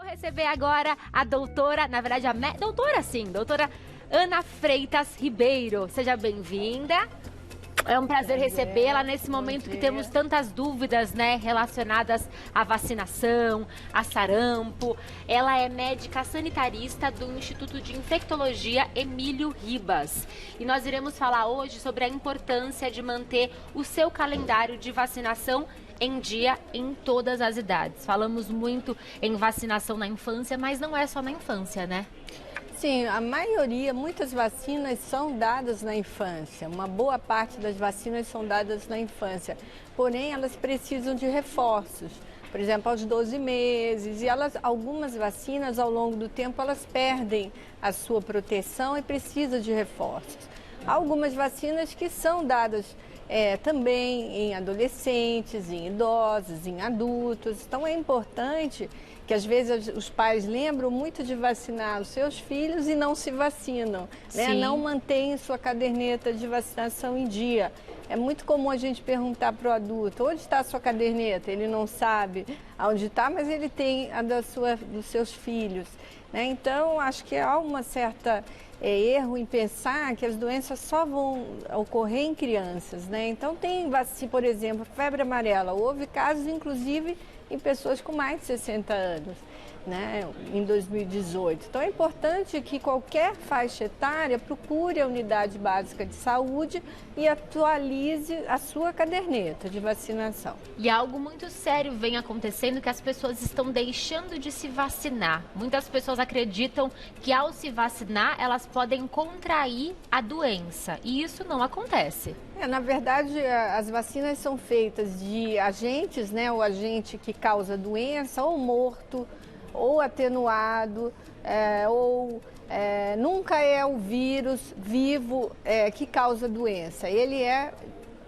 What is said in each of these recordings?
Receber agora a doutora, na verdade doutora sim, doutora Ana Freitas Ribeiro. Seja bem-vinda. É um prazer recebê-la nesse momento que temos tantas dúvidas, né, relacionadas à vacinação, a sarampo. Ela é médica sanitarista do Instituto de Infectologia Emílio Ribas. E nós iremos falar hoje sobre a importância de manter o seu calendário de vacinação em dia em todas as idades. Falamos muito em vacinação na infância, mas não é só na infância, né? Sim, a maioria, muitas vacinas são dadas na infância. Uma boa parte das vacinas são dadas na infância. Porém, elas precisam de reforços. Por exemplo, aos 12 meses. E algumas vacinas, ao longo do tempo, elas perdem a sua proteção e precisam de reforços. Algumas vacinas que são dadas também em adolescentes, em idosos, em adultos. Então, é importante que às vezes os pais lembram muito de vacinar os seus filhos e não se vacinam, né? Não mantêm sua caderneta de vacinação em dia. É muito comum a gente perguntar para o adulto, onde está a sua caderneta? Ele não sabe onde está, mas ele tem a dos seus filhos, né? Então, acho que há uma certa erro em pensar que as doenças só vão ocorrer em crianças, né? Então, tem vacina, por exemplo, febre amarela. Houve casos, inclusive, em pessoas com mais de 60 anos, né, em 2018. Então, é importante que qualquer faixa etária procure a unidade básica de saúde e atualize a sua caderneta de vacinação. E algo muito sério vem acontecendo, que as pessoas estão deixando de se vacinar. Muitas pessoas acreditam que ao se vacinar, elas podem contrair a doença. E isso não acontece. Na verdade, as vacinas são feitas de agentes, né? O agente que causa doença, ou morto, ou atenuado, nunca é o vírus vivo que causa doença. Ele é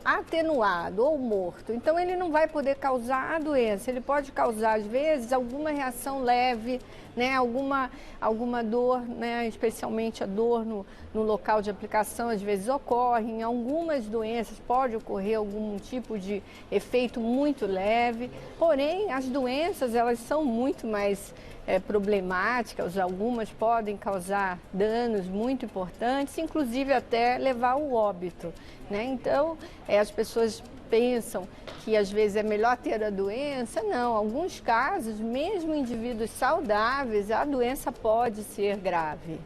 atenuado ou morto, então ele não vai poder causar a doença. Ele pode causar, às vezes, alguma reação leve, né, alguma dor, né, especialmente a dor no local de aplicação, às vezes ocorre. Em algumas doenças pode ocorrer algum tipo de efeito muito leve, porém as doenças elas são muito mais problemáticas. Algumas podem causar danos muito importantes, inclusive até levar ao óbito, né? Então, as pessoas pensam que às vezes é melhor ter a doença. Não, em alguns casos, mesmo indivíduos saudáveis, a doença pode ser grave.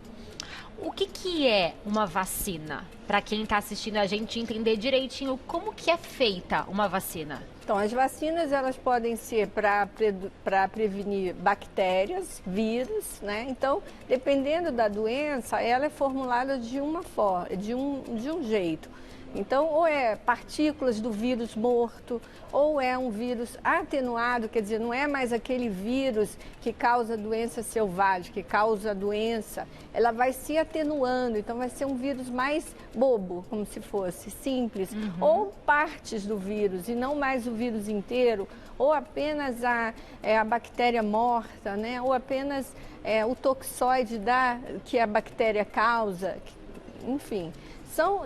O que é uma vacina? Para quem está assistindo a gente entender direitinho como que é feita uma vacina. Então, as vacinas elas podem ser para prevenir bactérias, vírus, né? Então, dependendo da doença, ela é formulada de uma forma, de um jeito. Então, ou é partículas do vírus morto, ou é um vírus atenuado, quer dizer, não é mais aquele vírus que causa doença selvagem, que causa a doença, ela vai se atenuando, então vai ser um vírus mais bobo, como se fosse, simples, ou partes do vírus, e não mais o vírus inteiro, ou apenas a bactéria morta, né? Ou apenas o toxoide que a bactéria causa, enfim.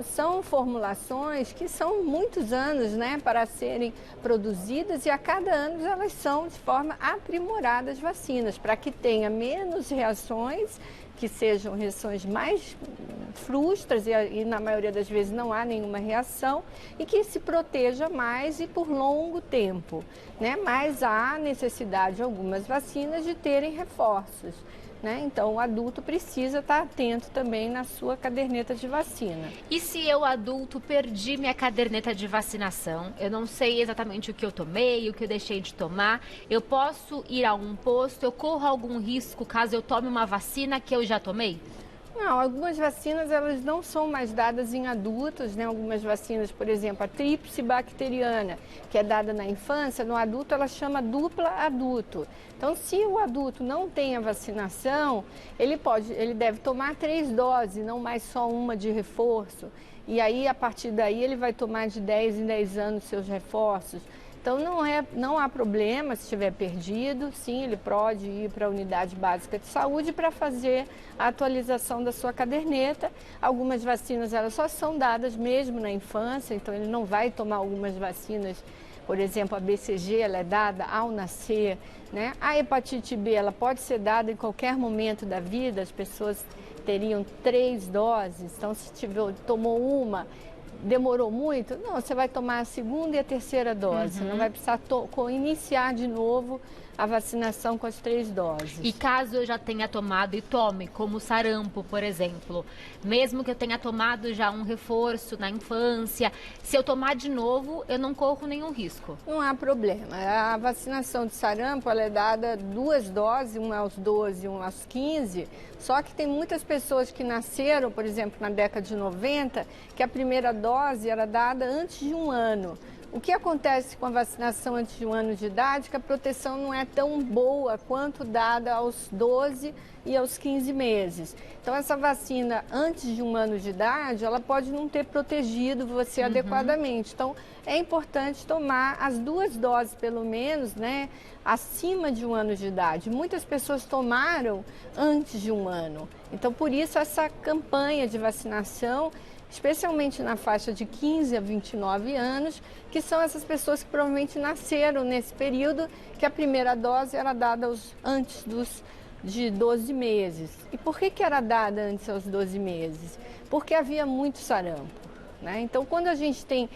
São formulações que são muitos anos, né, para serem produzidas, e a cada ano elas são de forma aprimorada as vacinas, para que tenha menos reações, que sejam reações mais frustras e na maioria das vezes não há nenhuma reação, e que se proteja mais e por longo tempo, né? Mas há necessidade de algumas vacinas de terem reforços, né? Então, o adulto precisa estar atento também na sua caderneta de vacina. E se eu, adulto, perdi minha caderneta de vacinação, eu não sei exatamente o que eu tomei, o que eu deixei de tomar, eu posso ir a um posto, eu corro algum risco caso eu tome uma vacina que eu já tomei? Não, algumas vacinas elas não são mais dadas em adultos, né? Algumas vacinas, por exemplo, a tríplice bacteriana, que é dada na infância, no adulto ela chama dupla adulto. Então, se o adulto não tem a vacinação, ele deve tomar 3 doses, não mais só uma de reforço. E aí, a partir daí, ele vai tomar de 10 em 10 anos seus reforços. Então, não há problema se estiver perdido, sim, ele pode ir para a unidade básica de saúde para fazer a atualização da sua caderneta. Algumas vacinas elas só são dadas mesmo na infância, então ele não vai tomar algumas vacinas por exemplo, a BCG, ela é dada ao nascer, né? A hepatite B, ela pode ser dada em qualquer momento da vida, as pessoas teriam 3 doses, então se tomou uma, demorou muito, não, você vai tomar a segunda e a terceira dose, não vai precisar iniciar de novo a vacinação com as 3 doses. E caso eu já tenha tomado e tome, como o sarampo, por exemplo, mesmo que eu tenha tomado já um reforço na infância, se eu tomar de novo, eu não corro nenhum risco? Não há problema. A vacinação de sarampo, ela é dada 2 doses, uma aos 12 e uma aos 15, só que tem muitas pessoas que nasceram, por exemplo, na década de 90, que a primeira dose era dada antes de 1 ano. O que acontece com a vacinação antes de 1 ano de idade, que a proteção não é tão boa quanto dada aos 12 e aos 15 meses. Então, essa vacina antes de 1 ano de idade, ela pode não ter protegido você adequadamente. Então, é importante tomar as 2 doses, pelo menos, né, acima de 1 ano de idade. Muitas pessoas tomaram antes de 1 ano. Então, por isso, essa campanha de vacinação, especialmente na faixa de 15 a 29 anos, que são essas pessoas que provavelmente nasceram nesse período, que a primeira dose era dada antes de 12 meses. E por que era dada antes aos 12 meses? Porque havia muito sarampo, né? Então, quando a gente tem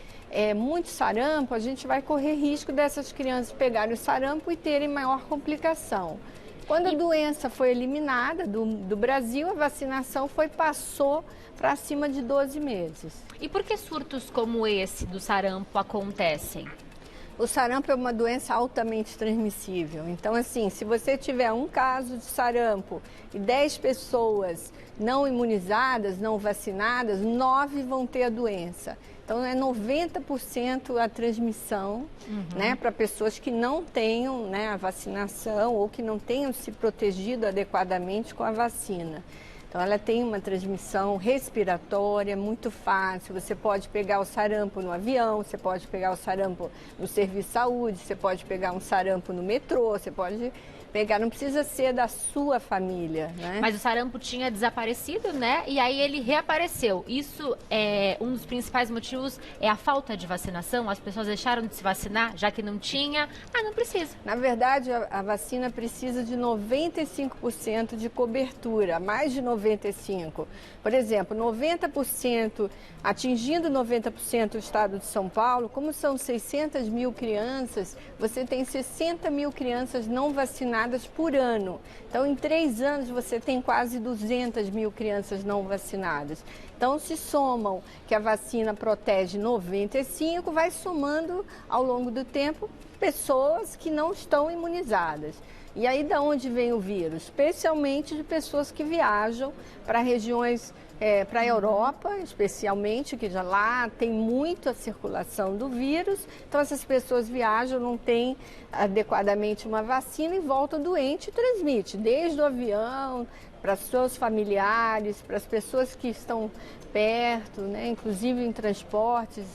muito sarampo, a gente vai correr risco dessas crianças pegarem o sarampo e terem maior complicação. Quando a doença foi eliminada do Brasil, a vacinação passou para acima de 12 meses. E por que surtos como esse do sarampo acontecem? O sarampo é uma doença altamente transmissível. Então, assim, se você tiver um caso de sarampo e 10 pessoas não imunizadas, não vacinadas, 9 vão ter a doença. Então, é 90% a transmissão, né, para pessoas que não tenham, né, a vacinação ou que não tenham se protegido adequadamente com a vacina. Então, ela tem uma transmissão respiratória muito fácil. Você pode pegar o sarampo no avião, você pode pegar o sarampo no serviço de saúde, você pode pegar um sarampo no metrô, você pode pegar, não precisa ser da sua família, né? Mas o sarampo tinha desaparecido, né? E aí ele reapareceu. Isso é um dos principais motivos, é a falta de vacinação? As pessoas deixaram de se vacinar, já que não tinha? Ah, não precisa. Na verdade, a vacina precisa de 95% de cobertura, mais de 95%. Por exemplo, 90%, atingindo 90% do estado de São Paulo, como são 600 mil crianças, você tem 60 mil crianças não vacinadas por ano. Então, em 3 anos, você tem quase 200 mil crianças não vacinadas. Então, se somam que a vacina protege 95, vai somando ao longo do tempo pessoas que não estão imunizadas. E aí, da onde vem o vírus? Especialmente de pessoas que viajam para regiões, para a Europa, especialmente, que já lá tem muita circulação do vírus. Então, essas pessoas viajam, não têm adequadamente uma vacina e voltam doente e transmite, desde o avião, para seus familiares, para as pessoas que estão perto, né? Inclusive em transportes.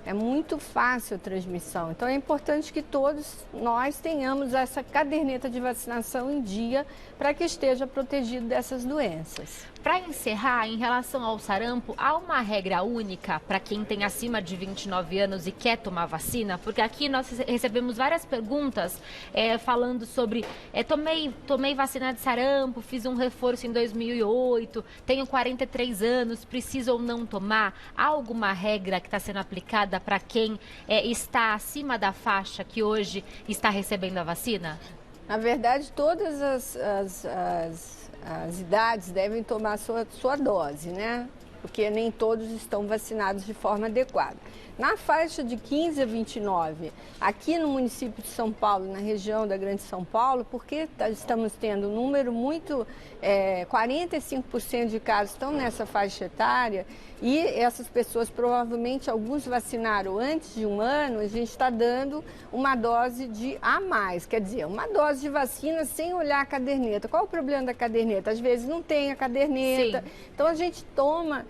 É muito fácil a transmissão. Então, é importante que todos nós tenhamos essa caderneta de vacinação em dia para que esteja protegido dessas doenças. Para encerrar, em relação ao sarampo, há uma regra única para quem tem acima de 29 anos e quer tomar vacina? Porque aqui nós recebemos várias perguntas falando sobre tomei vacina de sarampo, fiz um reforço em 2008, tenho 43 anos, preciso ou não tomar? Há alguma regra que está sendo aplicada para quem está acima da faixa que hoje está recebendo a vacina? Na verdade, todas as idades devem tomar sua dose, né? Porque nem todos estão vacinados de forma adequada. Na faixa de 15 a 29, aqui no município de São Paulo, na região da Grande São Paulo, porque estamos tendo um número muito, 45% de casos estão nessa faixa etária, e essas pessoas, provavelmente, alguns vacinaram antes de 1 ano, a gente está dando uma dose a mais, quer dizer, uma dose de vacina sem olhar a caderneta. Qual é o problema da caderneta? Às vezes não tem a caderneta. Sim. Então a gente toma,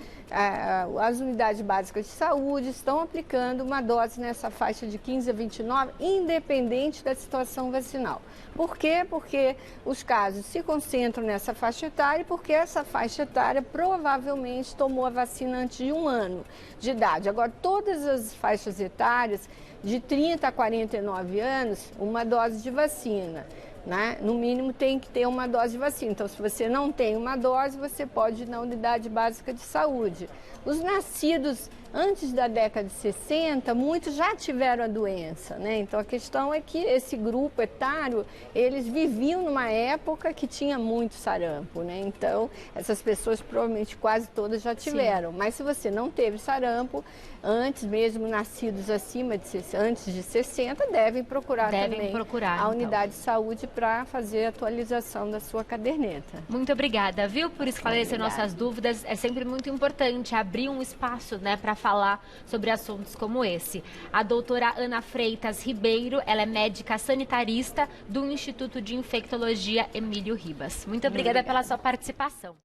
as unidades básicas de saúde estão aplicando uma dose nessa faixa de 15 a 29, independente da situação vacinal. Por quê? Porque os casos se concentram nessa faixa etária e porque essa faixa etária provavelmente tomou a vacina antes de 1 ano de idade. Agora, todas as faixas etárias de 30 a 49 anos, uma dose de vacina. Né? No mínimo tem que ter uma dose de vacina. Então, se você não tem uma dose, você pode ir na unidade básica de saúde. Os nascidos antes da década de 60, muitos já tiveram a doença, né? Então, a questão é que esse grupo etário, eles viviam numa época que tinha muito sarampo, né? Então, essas pessoas provavelmente quase todas já tiveram. Sim. Mas se você não teve sarampo, antes mesmo nascidos acima de antes de 60, devem procurar também a unidade de saúde para fazer a atualização da sua caderneta. Muito obrigada, viu, por esclarecer nossas dúvidas. É sempre muito importante abrir um espaço, né, para falar sobre assuntos como esse. A doutora Ana Freitas Ribeiro, ela é médica sanitarista do Instituto de Infectologia Emílio Ribas. Muito obrigada pela sua participação.